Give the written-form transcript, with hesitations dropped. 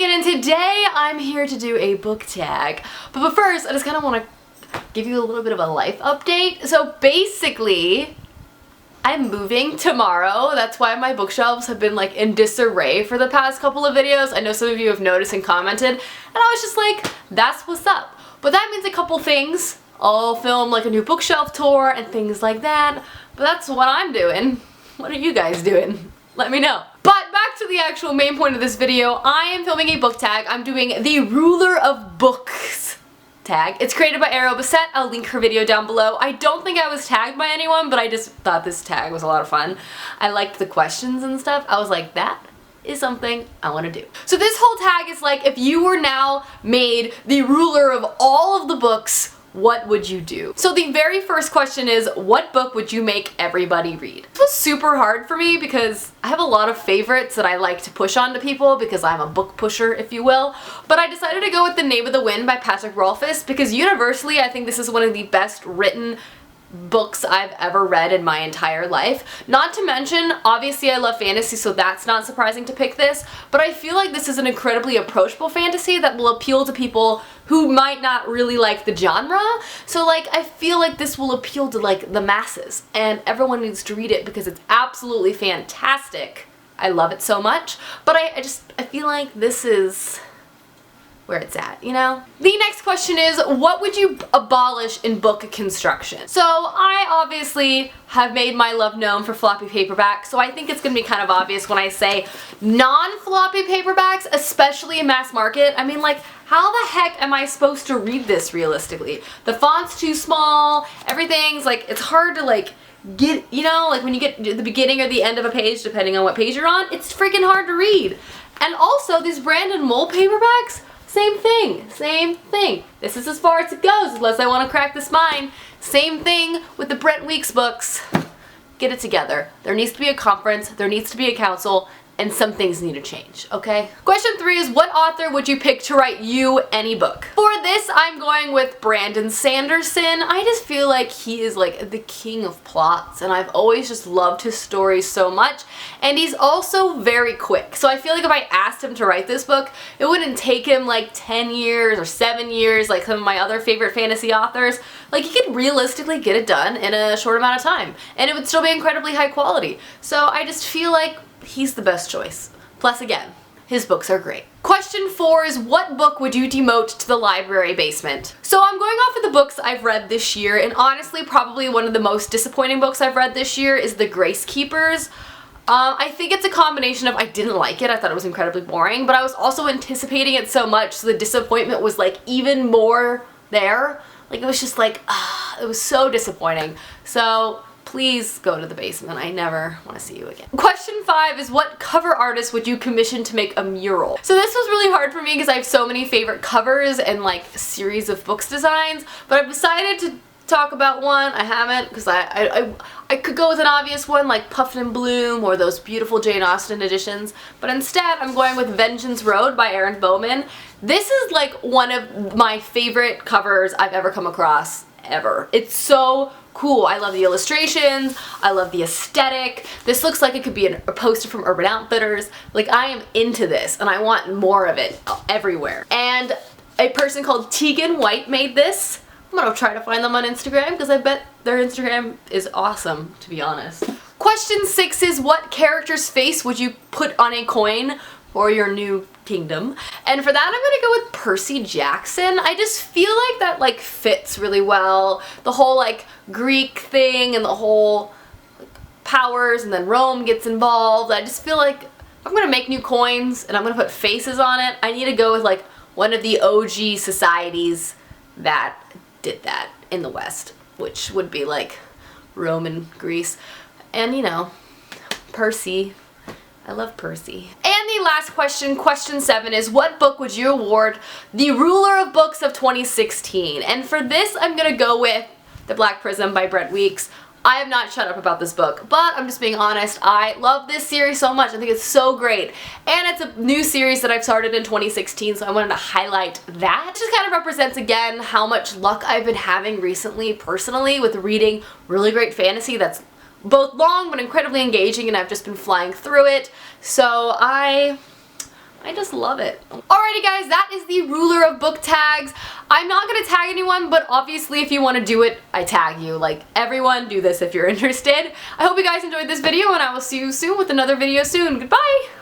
Megan, and today I'm here to do a book tag. But first, I just kind of want to give you a little bit of a life update. So basically, I'm moving tomorrow. That's why my bookshelves have been like in disarray for the past couple of videos. I know some of you have noticed and commented, and I was just like, that's what's up. But that means a couple things. I'll film like a new bookshelf tour and things like that. But that's what I'm doing. What are you guys doing? Let me know. But back to the actual main point of this video, I am filming a book tag. I'm doing the Ruler of Books tag. It's created by Arrow Bissett. I'll link her video down below. I don't think I was tagged by anyone, but I just thought this tag was a lot of fun. I liked the questions and stuff. I was like, that is something I want to do. So this whole tag is like, if you were now made the ruler of all of the books, what would you do? So the very first question is, what book would you make everybody read? This was super hard for me because I have a lot of favorites that I like to push on to people because I'm a book pusher, if you will. But I decided to go with The Name of the Wind by Patrick Rothfuss because universally I think this is one of the best written books I've ever read in my entire life. Not to mention, obviously I love fantasy, so that's not surprising to pick this, but I feel like this is an incredibly approachable fantasy that will appeal to people who might not really like the genre. So like, I feel like this will appeal to like the masses, and everyone needs to read it because it's absolutely fantastic. I love it so much, but I feel like this is where it's at, you know? The next question is, what would you abolish in book construction? So I obviously have made my love known for floppy paperbacks, so I think it's gonna be kind of obvious when I say non-floppy paperbacks, especially in mass market. I mean, like, how the heck am I supposed to read this realistically? The font's too small, everything's like, it's hard to like get, you know, like when you get to the beginning or the end of a page, depending on what page you're on, it's freaking hard to read. And also, these Brandon Mole paperbacks, same thing, same thing. This is as far as it goes, unless I want to crack the spine. Same thing with the Brent Weeks books. Get it together. There needs to be a conference, there needs to be a council, and some things need to change, okay? Question 3 is, what author would you pick to write you any book? For this, I'm going with Brandon Sanderson. I just feel like he is like the king of plots, and I've always just loved his stories so much, and he's also very quick. So I feel like if I asked him to write this book, it wouldn't take him like 10 years or 7 years like some of my other favorite fantasy authors. Like, he could realistically get it done in a short amount of time, and it would still be incredibly high quality. So I just feel like he's the best choice. Plus, again, his books are great. Question 4 is, what book would you demote to the library basement? So I'm going off of the books I've read this year, and honestly, probably one of the most disappointing books I've read this year is The Grace Keepers. I think it's a combination of I didn't like it, I thought it was incredibly boring, but I was also anticipating it so much, so the disappointment was like even more there. Like, it was just like, it was so disappointing. So please go to the basement. I never want to see you again. Question 5 is, what cover artist would you commission to make a mural? So this was really hard for me because I have so many favorite covers and like series of books designs, but I've decided to talk about one. I haven't, because I could go with an obvious one like Puffin and Bloom or those beautiful Jane Austen editions, but instead I'm going with Vengeance Road by Aaron Bowman. This is like one of my favorite covers I've ever come across, ever. It's so cool. I love the illustrations, I love the aesthetic. This looks like it could be a poster from Urban Outfitters. Like, I am into this and I want more of it everywhere. And a person called Tegan White made this. I'm gonna try to find them on Instagram because I bet their Instagram is awesome, to be honest. Question 6 is, what character's face would you put on a coin for your new kingdom? And for that, I'm gonna go with Percy Jackson. I just feel like that like fits really well. The whole like Greek thing and the whole like, powers, and then Rome gets involved. I just feel like if I'm gonna make new coins and I'm gonna put faces on it, I need to go with like one of the OG societies that did that in the West, which would be like Rome and Greece. And you know, Percy. I love Percy. And the last question, question 7, is, what book would you award the Ruler of Books of 2016? And for this, I'm gonna go with The Black Prism by Brent Weeks. I have not shut up about this book, but I'm just being honest. I love this series so much. I think it's so great. And it's a new series that I've started in 2016, so I wanted to highlight that. It just kind of represents, again, how much luck I've been having recently, personally, with reading really great fantasy that's both long but incredibly engaging, and I've just been flying through it. So I I just love it. Alrighty guys, that is the ruler of book tags. I'm not gonna tag anyone, but obviously if you want to do it, I tag you. Like, everyone do this if you're interested. I hope you guys enjoyed this video, and I will see you soon with another video soon. Goodbye!